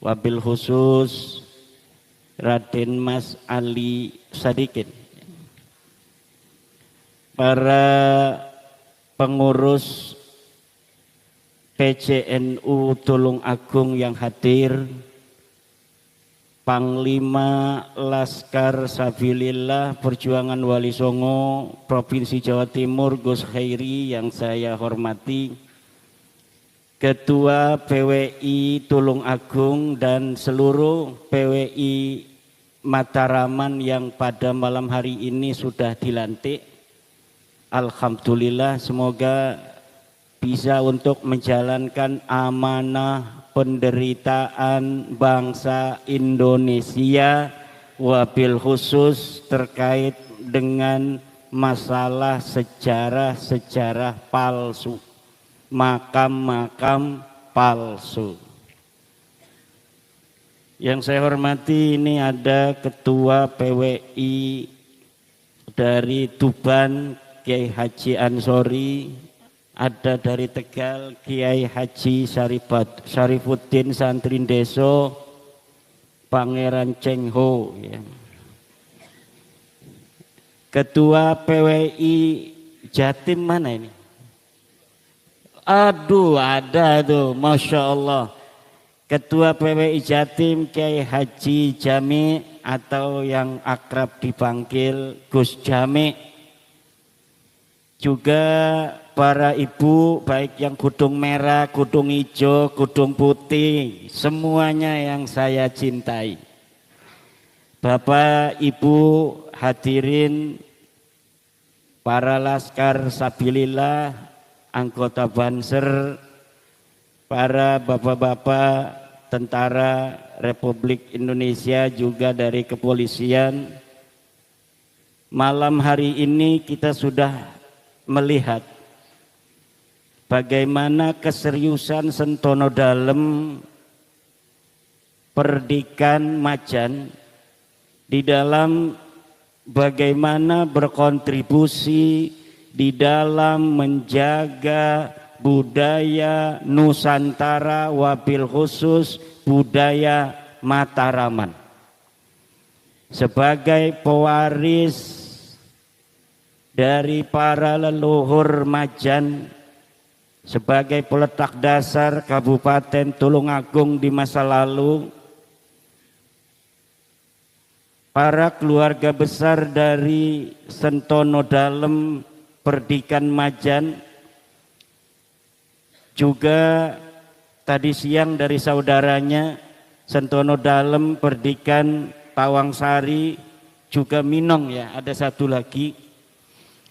wabil khusus Raden Mas Ali Sadikin, para pengurus PCNU Tulung Agung yang hadir, Panglima Laskar Sabilillah Perjuangan Wali Songo Provinsi Jawa Timur Gus Khairi yang saya hormati, Ketua PWI Tulung Agung dan seluruh PWI Mataraman yang pada malam hari ini sudah dilantik. Alhamdulillah, semoga bisa untuk menjalankan amanah penderitaan bangsa Indonesia, wabil khusus terkait dengan masalah sejarah palsu, makam-makam palsu. Yang saya hormati, ini ada Ketua PWI dari Tuban Kiai Haji Ansori, ada dari Tegal Kiai Haji Syarifuddin Santri Deso Pangeran Cheng Ho, ya. Ketua PWI Jatim mana ini? Aduh, ada tuh, Masya Allah. Ketua PWI Jatim Kiai Haji Jami atau yang akrab dipanggil Gus Jami. Juga para ibu baik yang kudung merah, kudung hijau, kudung putih, semuanya yang saya cintai. Bapak Ibu hadirin, para Laskar Sabilillah, anggota Banser, para bapak-bapak tentara Republik Indonesia juga dari kepolisian. Malam hari ini kita sudah melihat bagaimana keseriusan Sentono Dalem Perdikan Majan di dalam bagaimana berkontribusi di dalam menjaga budaya Nusantara, wabil khusus budaya Mataraman. Sebagai pewaris dari para leluhur Majan, sebagai peletak dasar Kabupaten Tulung Agung di masa lalu, para keluarga besar dari Sentono Dalem Perdikan Majan, juga tadi siang dari saudaranya Sentono Dalem Perdikan Tawangsari, juga Minong, ya, ada satu lagi.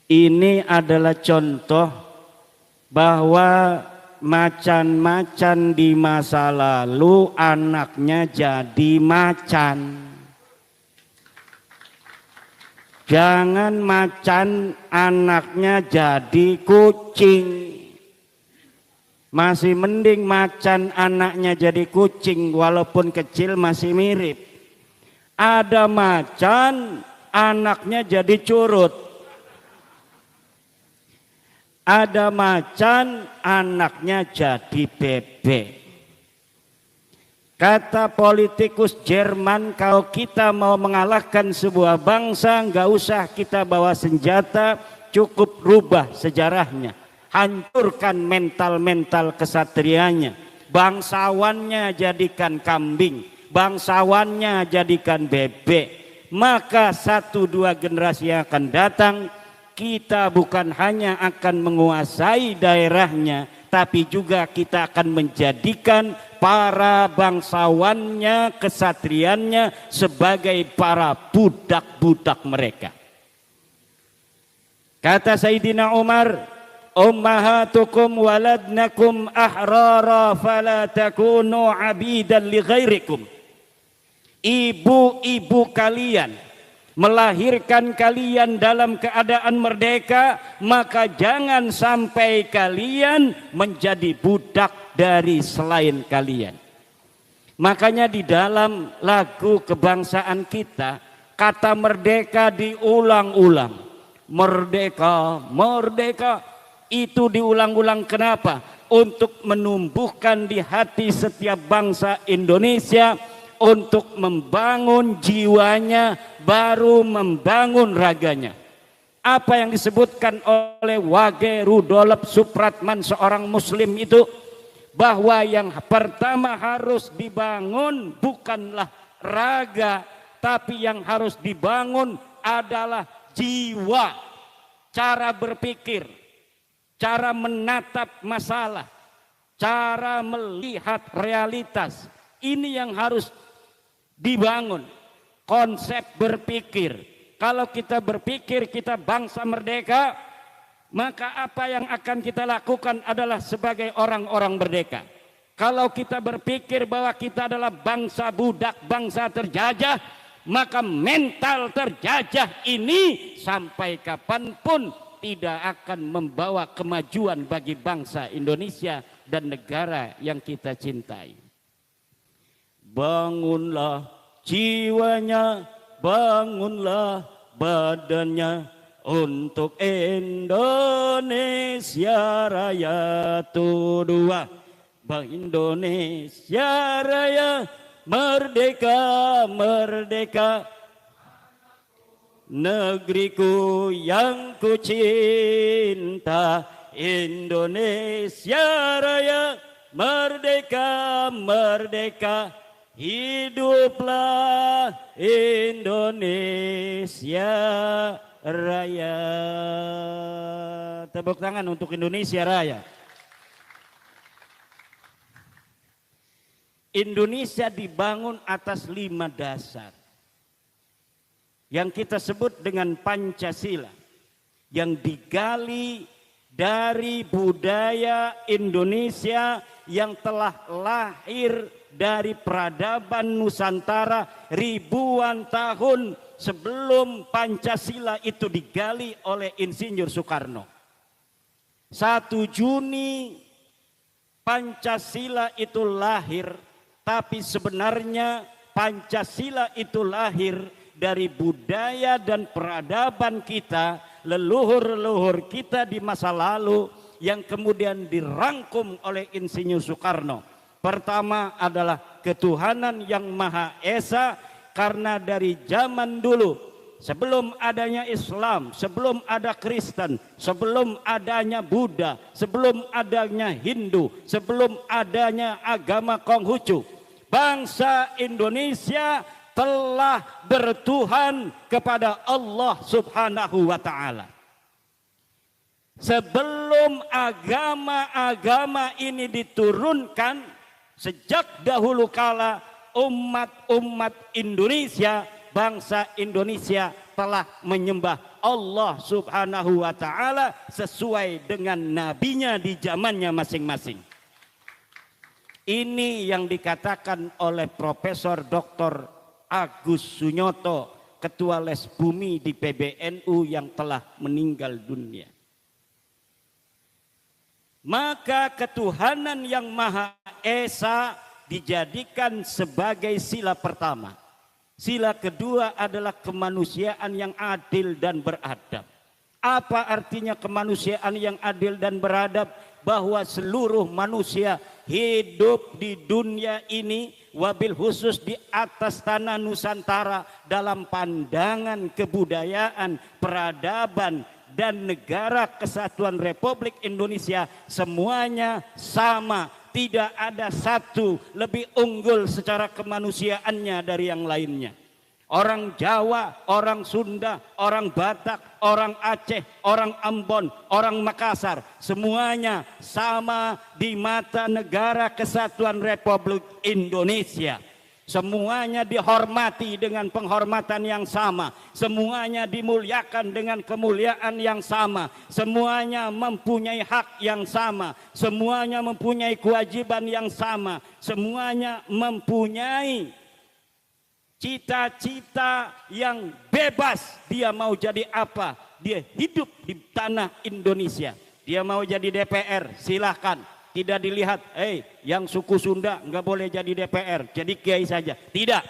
Ini adalah contoh bahwa macan-macan di masa lalu anaknya jadi macan. Jangan macan anaknya jadi kucing. Masih mending macan anaknya jadi kucing, walaupun kecil masih mirip. Ada macan anaknya jadi curut. Ada macan anaknya jadi bebek. Kata politikus Jerman, kalau kita mau mengalahkan sebuah bangsa, nggak usah kita bawa senjata, cukup rubah sejarahnya, hancurkan mental-mental kesatrianya, bangsawannya jadikan kambing, bangsawannya jadikan bebek, maka 1-2 generasi yang akan datang, kita bukan hanya akan menguasai daerahnya, tapi juga kita akan menjadikan para bangsawannya, kesatriannya sebagai para budak-budak mereka. Kata Sayyidina Umar, ummahatukum waladnakum ahrara fala takunu abidan li ghairikum. Ibu-ibu kalian melahirkan kalian dalam keadaan merdeka, maka jangan sampai kalian menjadi budak dari selain kalian. Makanya di dalam lagu kebangsaan kita, kata merdeka diulang-ulang. Merdeka, merdeka, itu diulang-ulang. Kenapa? untuk menumbuhkan di hati setiap bangsa Indonesia, untuk membangun jiwanya, baru membangun raganya. Apa yang disebutkan oleh Wage Rudolf Supratman, seorang muslim itu, bahwa yang pertama harus dibangun bukanlah raga, tapi yang harus dibangun adalah jiwa, cara berpikir, cara menatap masalah, cara melihat realitas. Ini yang harus dibangun, konsep berpikir. Kalau kita berpikir kita bangsa merdeka, maka apa yang akan kita lakukan adalah sebagai orang-orang merdeka. Kalau kita berpikir bahwa kita adalah bangsa budak, bangsa terjajah, maka mental terjajah ini sampai kapanpun tidak akan membawa kemajuan bagi bangsa Indonesia dan negara yang kita cintai. Bangunlah jiwanya, bangunlah badannya, untuk Indonesia Raya dua. Bang Indonesia Raya, merdeka, merdeka. Negeriku yang ku cinta, Indonesia Raya, merdeka, merdeka. Hiduplah Indonesia Raya. Tepuk tangan untuk Indonesia Raya. Indonesia dibangun atas 5 dasar yang kita sebut dengan Pancasila, yang digali dari budaya Indonesia yang telah lahir dari peradaban Nusantara ribuan tahun sebelum Pancasila itu digali oleh Insinyur Soekarno. 1 Juni Pancasila itu lahir, tapi sebenarnya Pancasila itu lahir dari budaya dan peradaban kita, leluhur-leluhur kita di masa lalu yang kemudian dirangkum oleh Insinyur Soekarno. Pertama adalah ketuhanan yang Maha Esa, karena dari zaman dulu sebelum adanya Islam, sebelum ada Kristen, sebelum adanya Buddha, sebelum adanya Hindu, sebelum adanya agama Konghucu, bangsa Indonesia telah bertuhan kepada Allah Subhanahu wa Ta'ala. Sebelum agama-agama ini diturunkan, sejak dahulu kala umat-umat Indonesia, bangsa Indonesia telah menyembah Allah Subhanahu wa Ta'ala sesuai dengan nabinya di zamannya masing-masing. Ini yang dikatakan oleh Profesor Dr. Agus Sunyoto, Ketua Les Bumi di PBNU yang telah meninggal dunia. Maka ketuhanan yang Maha Esa dijadikan sebagai sila pertama. Sila kedua adalah kemanusiaan yang adil dan beradab. Apa artinya kemanusiaan yang adil dan beradab? Bahwa seluruh manusia hidup di dunia ini, wabil khusus di atas tanah Nusantara, dalam pandangan kebudayaan, peradaban, dan negara kesatuan Republik Indonesia, semuanya sama. Tidak ada satu lebih unggul secara kemanusiaannya dari yang lainnya. Orang Jawa, orang Sunda, orang Batak, orang Aceh, orang Ambon, orang Makassar, semuanya sama di mata negara kesatuan Republik Indonesia. Semuanya dihormati dengan penghormatan yang sama. Semuanya dimuliakan dengan kemuliaan yang sama. Semuanya mempunyai hak yang sama. Semuanya mempunyai kewajiban yang sama. Semuanya mempunyai cita-cita yang bebas. Dia mau jadi apa? Dia hidup di tanah Indonesia. Dia mau jadi DPR, silahkan. Tidak dilihat, yang suku Sunda nggak boleh jadi DPR, jadi kiai saja. Tidak.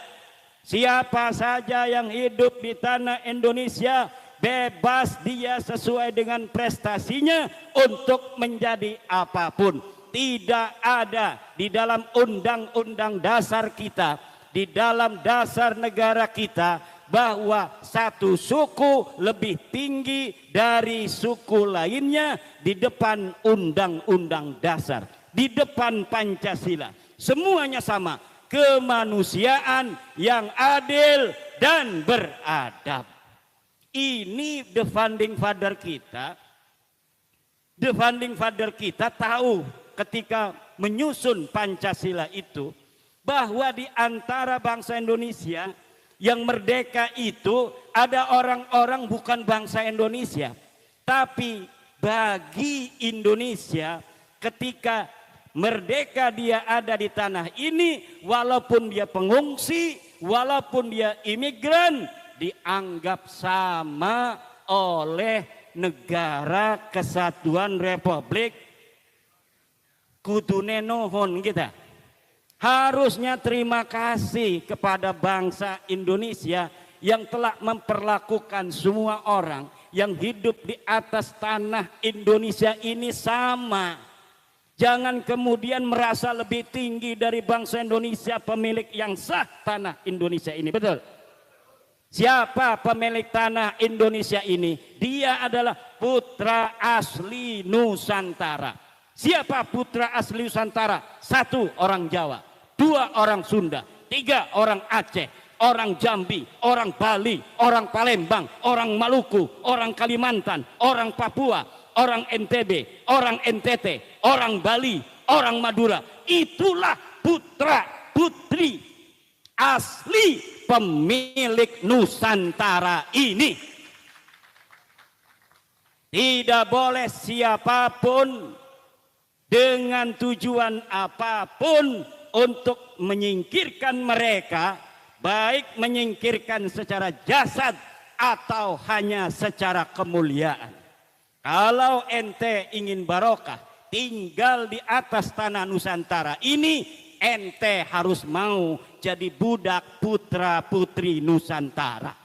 Siapa saja yang hidup di tanah Indonesia, bebas dia sesuai dengan prestasinya untuk menjadi apapun. tidak ada di dalam undang-undang dasar kita, di dalam dasar negara kita, bahwa satu suku lebih tinggi dari suku lainnya di depan undang-undang dasar, di depan Pancasila. Semuanya sama, kemanusiaan yang adil dan beradab. Ini the founding father kita. The founding father kita tahu ketika menyusun Pancasila itu bahwa di antara bangsa Indonesia yang merdeka itu ada orang-orang bukan bangsa Indonesia. Tapi bagi Indonesia ketika merdeka dia ada di tanah ini, walaupun dia pengungsi, walaupun dia imigran, dianggap sama oleh negara kesatuan Republik kudune nuhun kita. Harusnya terima kasih kepada bangsa Indonesia yang telah memperlakukan semua orang yang hidup di atas tanah Indonesia ini sama. Jangan kemudian merasa lebih tinggi dari bangsa Indonesia, pemilik yang sah tanah Indonesia ini. Betul? Siapa pemilik tanah Indonesia ini? Dia adalah putra asli Nusantara. Siapa putra asli Nusantara? 1 orang Jawa, 2 orang Sunda, 3 orang Aceh, orang Jambi, orang Bali, orang Palembang, orang Maluku, orang Kalimantan, orang Papua, orang NTB, orang NTT, orang Bali, orang Madura. Itulah putra putri asli pemilik Nusantara ini. Tidak boleh siapapun dengan tujuan apapun untuk menyingkirkan mereka, baik menyingkirkan secara jasad atau hanya secara kemuliaan. Kalau ente ingin barokah tinggal di atas tanah Nusantara ini, ente harus mau jadi budak putra putri Nusantara.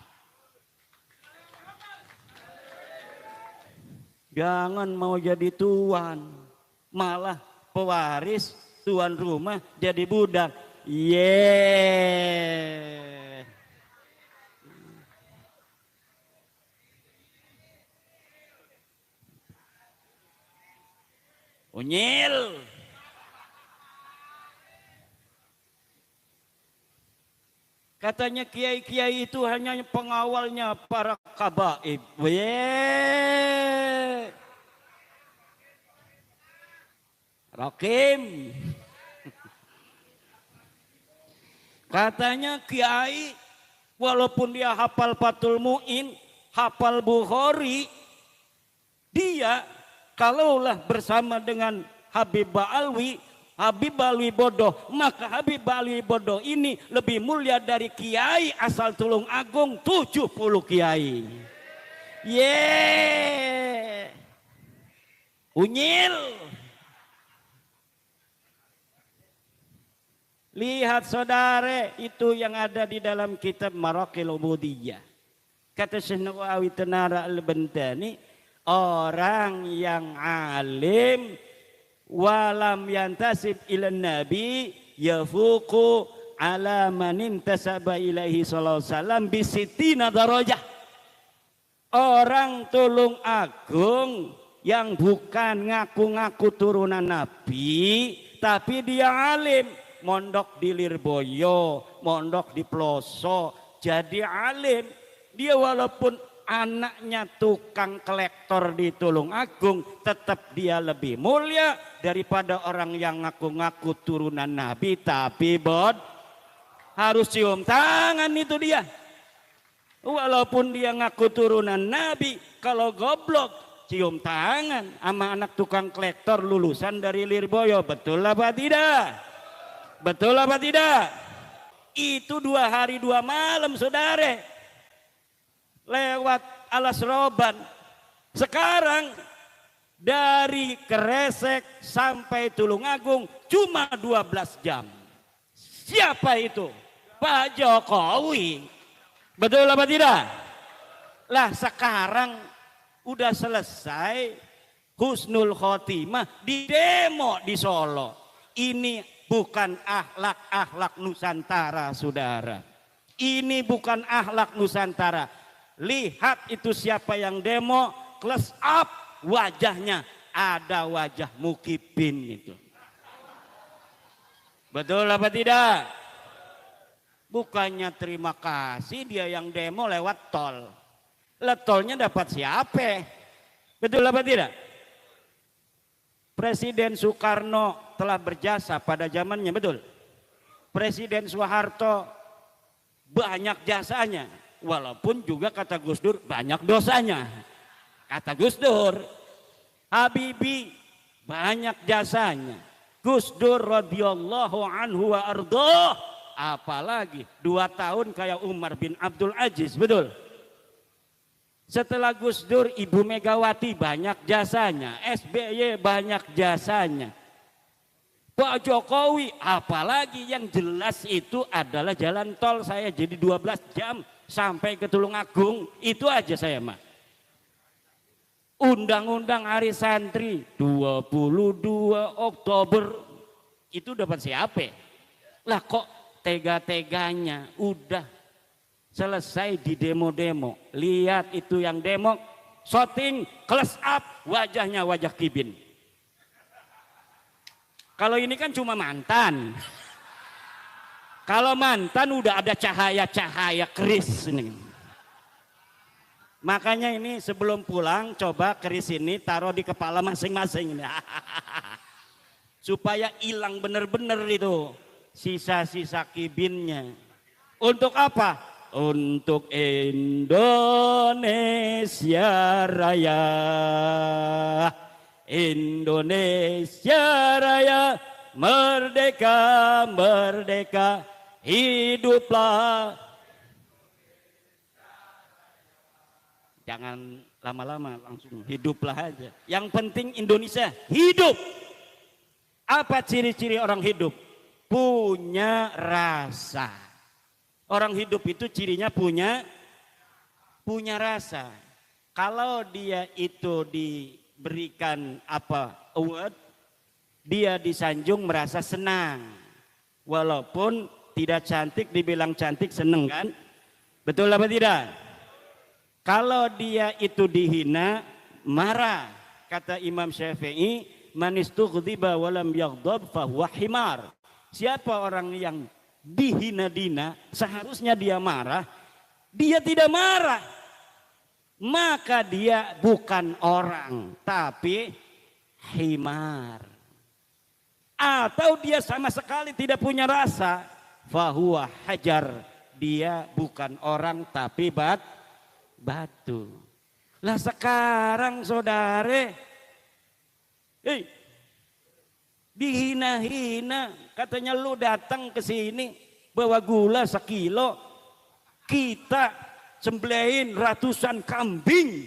Jangan mau jadi tuan, malah pewaris tuan rumah jadi budak. Yeah. Unyil. Katanya kiai-kiai itu hanya pengawalnya para kabaib. Weh. Rakim. Katanya kiai walaupun dia hafal Fathul Mu'in, hafal Bukhari, dia kalaulah bersama dengan Habib Ba'alwi, Habib Ba'alwi bodoh, maka Habib Ba'alwi bodoh ini lebih mulia dari kiai asal Tulung Agung 70 kiai. Yeay. Unyil. Lihat saudara, itu yang ada di dalam kitab Maraqil Ubudiyah. Kata Syekh Nawawi Tenara Al-Bantani, orang yang alim walam yantasib ilan nabi yafuku ala man intasaba ilaihi sallallahu alaihi wasallam bisitina darajah. Orang Tulung Agung yang bukan ngaku-ngaku turunan nabi tapi dia alim, mondok di Lirboyo, mondok di Ploso, jadi alim. Dia walaupun anaknya tukang kolektor di Tulung Agung, tetap dia lebih mulia daripada orang yang ngaku-ngaku turunan Nabi tapi harus cium tangan itu dia. Walaupun dia ngaku turunan Nabi, kalau goblok cium tangan sama anak tukang kolektor lulusan dari Lirboyo. Betul apa tidak? Betul apa tidak? Itu 2 hari 2 malam saudara, lewat Alas Roban. Sekarang dari Kresek sampai Tulung Agung cuma 12 jam. Siapa itu? Pak Jokowi. Betul apa tidak? Lah sekarang udah selesai husnul khotimah di demo di Solo. Ini bukan akhlak Nusantara, saudara. Ini bukan akhlak Nusantara. Lihat itu siapa yang demo, close up wajahnya, ada wajah Mukibin itu. Betul apa tidak? Bukannya terima kasih dia yang demo lewat tol. Tolnya dapat siapa? Betul apa tidak? Presiden Soekarno telah berjasa pada zamannya, betul. Presiden Soeharto banyak jasanya, walaupun juga kata Gus Dur banyak dosanya. Kata Gus Dur, Habibie banyak jasanya. Gus Dur radhiyallahu anhu wa ardhah, apalagi 2 tahun kayak Umar bin Abdul Aziz, betul. Setelah Gus Dur, Ibu Megawati banyak jasanya, SBY banyak jasanya. Pak Jokowi, apalagi yang jelas itu adalah jalan tol saya jadi 12 jam sampai ke Tulungagung, itu aja saya mah. Undang-undang Hari Santri 22 Oktober itu dapat siapa? Lah kok tega-teganya udah selesai di demo-demo. Lihat itu yang demo, shooting, close up wajahnya wajah Kibin. Kalau ini kan cuma mantan. Kalau mantan udah ada cahaya-cahaya keris ini. Makanya ini sebelum pulang coba keris ini taruh di kepala masing-masing. Supaya hilang bener-bener itu sisa-sisa Kibinnya. Untuk apa? Untuk Indonesia Raya. Indonesia Raya, merdeka, merdeka, hiduplah. Jangan lama-lama, langsung hiduplah aja. Yang penting Indonesia hidup. Apa ciri-ciri orang hidup? Punya rasa. Orang hidup itu cirinya punya rasa. Kalau dia itu diberikan award, dia disanjung merasa senang. Walaupun tidak cantik, dibilang cantik seneng kan? Betul apa tidak? Kalau dia itu dihina, marah. Kata Imam Syafi'i, man istughdiba walam yaghdab fahuwa himar. Siapa orang yang dihina-dina, seharusnya dia marah, dia tidak marah, maka dia bukan orang, tapi himar. Atau dia sama sekali tidak punya rasa, fahuwa hajar, dia bukan orang tapi batu. Lah sekarang saudara, dihina-hina, katanya lu datang ke sini bawa gula 1 kilo, kita sembelihin ratusan kambing.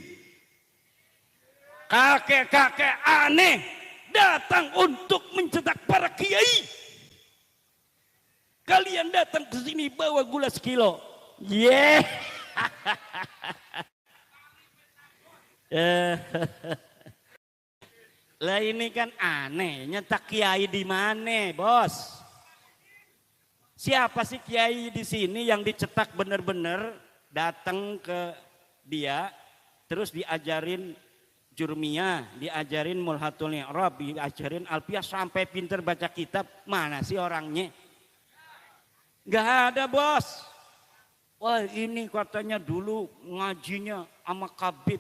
Kakek-kakek aneh datang untuk mencetak para kiai. Kalian datang ke sini bawa gula 1 kilo. Yeah. Lah ini kan aneh, nyetak kiai di mana, bos? Siapa sih kiai di sini yang dicetak bener-bener datang ke dia, terus diajarin jurmiyah, diajarin mulhatul i'rab, diajarin alfiyah sampai pinter baca kitab? Mana sih orangnya? Gak ada, bos. Wah ini katanya dulu ngajinya sama Kabid,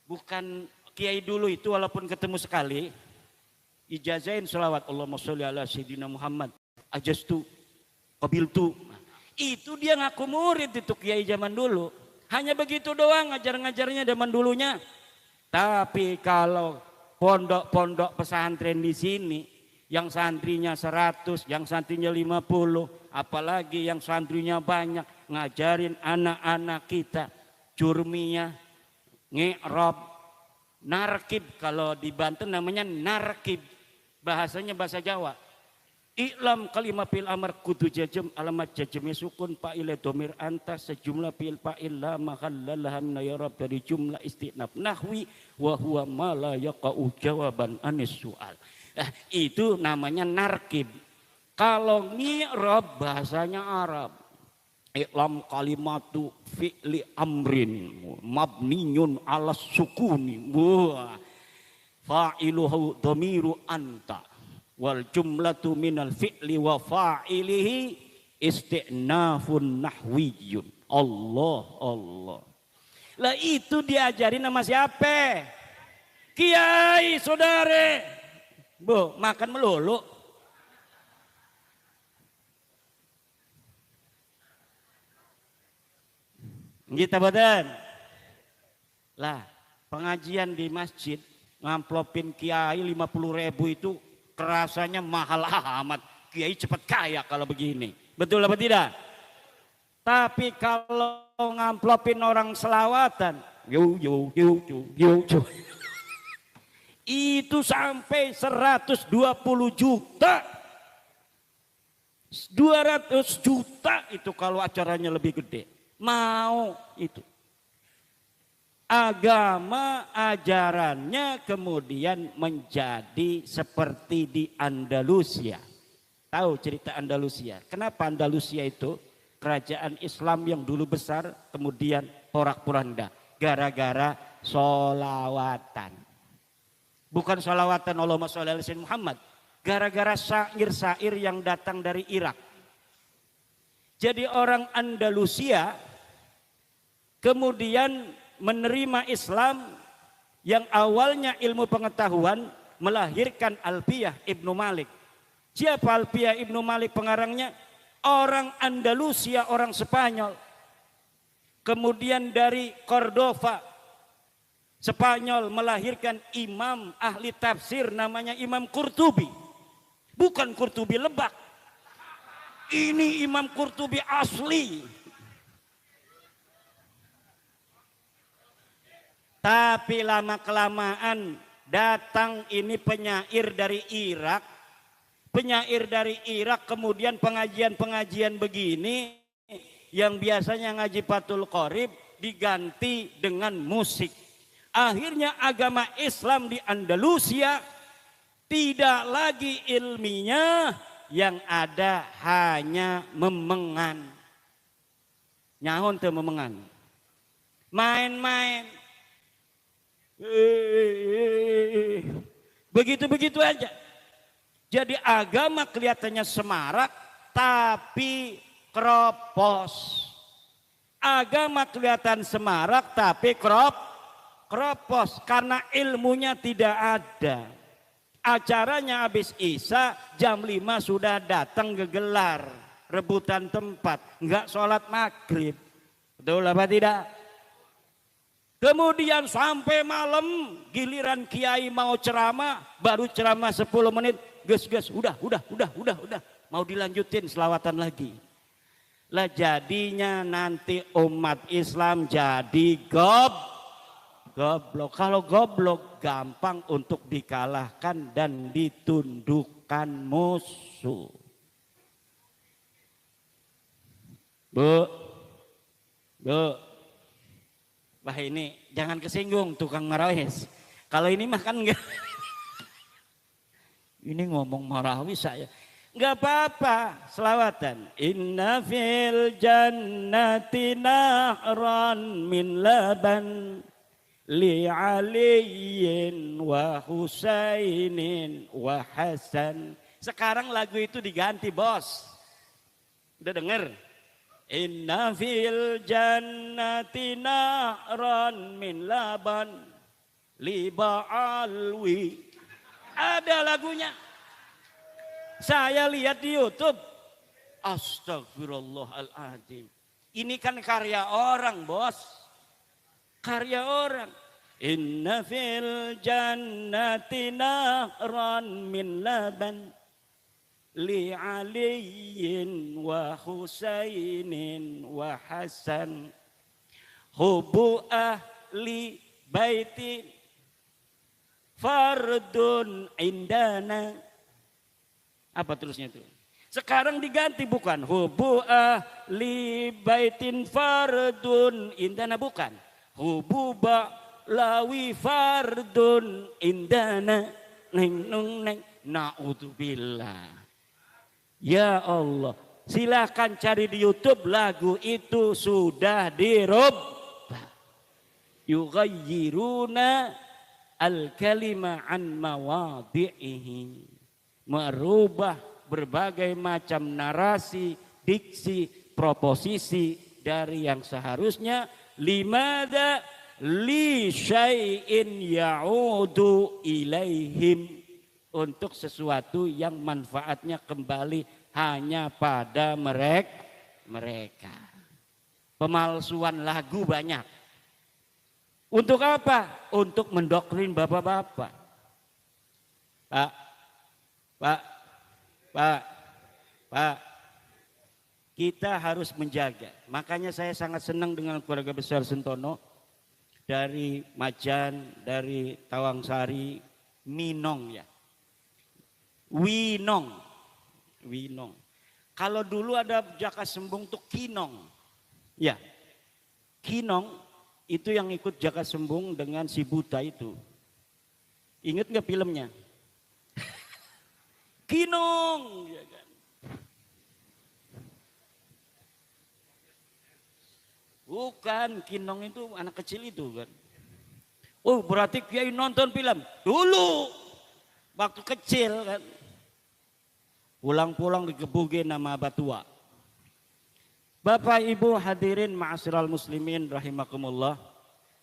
bukan kiai dulu itu walaupun ketemu sekali ijazahin selawat Allahumma sholli ala sayyidina Muhammad ajastu qabiltu. Itu dia ngaku murid itu kiai zaman dulu. Hanya begitu doang ngajar-ngajarnya zaman dulunya. Tapi kalau pondok-pondok pesantren di sini yang santrinya 100, yang santrinya 50, apalagi yang santrinya banyak, ngajarin anak-anak kita jurmiyah, ngi'rab, narkib, kalau di Banten namanya narkib, bahasanya bahasa Jawa. Iklam kalimah fil amar kudu jajem alamat jajemnya sukun fa'il domir anta sejumlah fil fa'il la mahallalah min ya rab dari jumlah istinaf nahwi wa huwa ma la yaqa'u jawaban anis soal. Itu namanya narkib. Kalau ngi'rab bahasanya Arab. Iklam kalimatu fi'li amrin mabniyun ala sukuni. Fa'iluhu domiru anta. Wal jumlatu minal fi'li wa fa'ilihi isti'nafun nahwiyun. Allah. Lah itu diajarin sama siapa? Kiai, saudara. Bu, makan melulu. Kita badan. Lah, pengajian di masjid ngamplopin kiai 50.000 itu rasanya mahal amat. Kiai cepat kaya kalau begini. Betul apa tidak? Tapi kalau ngamplopin orang selawatan, yo, itu sampai 120 juta. 200 juta itu kalau acaranya lebih gede. Mau itu. Agama ajarannya kemudian menjadi seperti di Andalusia. Tahu cerita Andalusia? Kenapa Andalusia itu kerajaan Islam yang dulu besar kemudian porak-poranda? Gara-gara solawatan. Bukan solawatan Allahumma sholli ala sayyidina Muhammad. Gara-gara syair-syair yang datang dari Irak. Jadi orang Andalusia kemudian menerima Islam yang awalnya ilmu pengetahuan melahirkan Alfiyah Ibnu Malik. Siapa Alfiyah Ibnu Malik pengarangnya? Orang Andalusia, orang Spanyol. Kemudian dari Cordova, Spanyol melahirkan imam ahli tafsir namanya Imam Qurtubi. Bukan Qurtubi Lebak. Ini Imam Qurtubi asli. Tapi lama-kelamaan datang ini penyair dari Irak. Penyair dari Irak kemudian pengajian-pengajian begini yang biasanya ngaji Fathul Qorib diganti dengan musik. Akhirnya agama Islam di Andalusia tidak lagi ilminya, yang ada hanya memengan. Nyahon teu memengan. Main-main. Begitu-begitu aja. Jadi agama kelihatannya semarak tapi kropos. Agama kelihatan semarak tapi kropos karena ilmunya tidak ada. Acaranya habis Isya jam 5 sudah datang gegelar, rebutan tempat, enggak sholat maghrib. Betul apa tidak? Kemudian sampai malam giliran kiai mau ceramah, baru ceramah 10 menit, ges, udah. Mau dilanjutin selawatan lagi. Lah jadinya nanti umat Islam jadi goblok. Kalau goblok gampang untuk dikalahkan dan ditundukkan musuh. Bu. Wah ini jangan kesinggung tukang marawis. Kalau ini mah kan enggak. Ini ngomong marawis saya. Enggak apa-apa, selawatan. Inna fil jannati nahran min laban li aliyin wa husainin wa hasan. Sekarang lagu itu diganti, bos. Udah denger? Inna fil jannati nahran min laban li ba'alwi. Ada lagunya. Saya lihat di YouTube. Astagfirullahaladzim. Ini kan karya orang, bos. Karya orang. Inna fil jannati nahran min laban li aliyin wa husainin wa hasan hubu ahli baiti fardun indana Apa terusnya itu? Sekarang diganti bukan hubu ahli baitin fardun indana, bukan hubu lawi fardun indana neng nung neng. Naudzubillah. Ya Allah, silahkan cari di YouTube, lagu itu sudah dirubah. Yughayyiruna al-kalima an mawadhi'ihi, merubah berbagai macam narasi, diksi, proposisi dari yang seharusnya. Limada li syai'in ya'udu ilaihim, untuk sesuatu yang manfaatnya kembali hanya pada mereka. Pemalsuan lagu banyak. Untuk apa? Untuk mendoktrin bapak-bapak. Pak, kita harus menjaga. Makanya saya sangat senang dengan keluarga besar Sentono, dari Majan, dari Tawangsari, Minong ya. Winong. Kalau dulu ada Jaka Sembung tuh Kinong. Ya. Kinong itu yang ikut Jaka Sembung dengan si buta itu. Ingat nggak filmnya? Kinong, ya kan? Bukan, Kinong itu anak kecil itu kan. Oh, berarti Kiai nonton film dulu waktu kecil kan. Pulang-pulang digebugin nama Batua. Bapak Ibu hadirin ma'asyiral muslimin rahimakumullah.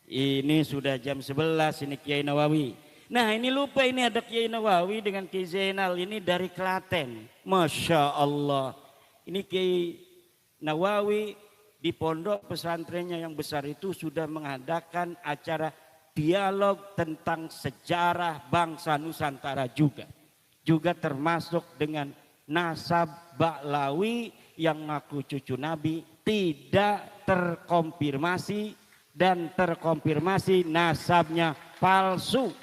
Ini sudah jam 11, ini Kiai Nawawi. Nah ini lupa, ini ada Kiai Nawawi dengan Kiai Zainal, ini dari Klaten. Masya Allah. Ini Kiai Nawawi di pondok pesantrennya yang besar itu sudah mengadakan acara dialog tentang sejarah bangsa Nusantara juga. Juga termasuk dengan nasab Baklawi yang ngaku cucu Nabi tidak terkonfirmasi dan terkonfirmasi nasabnya palsu.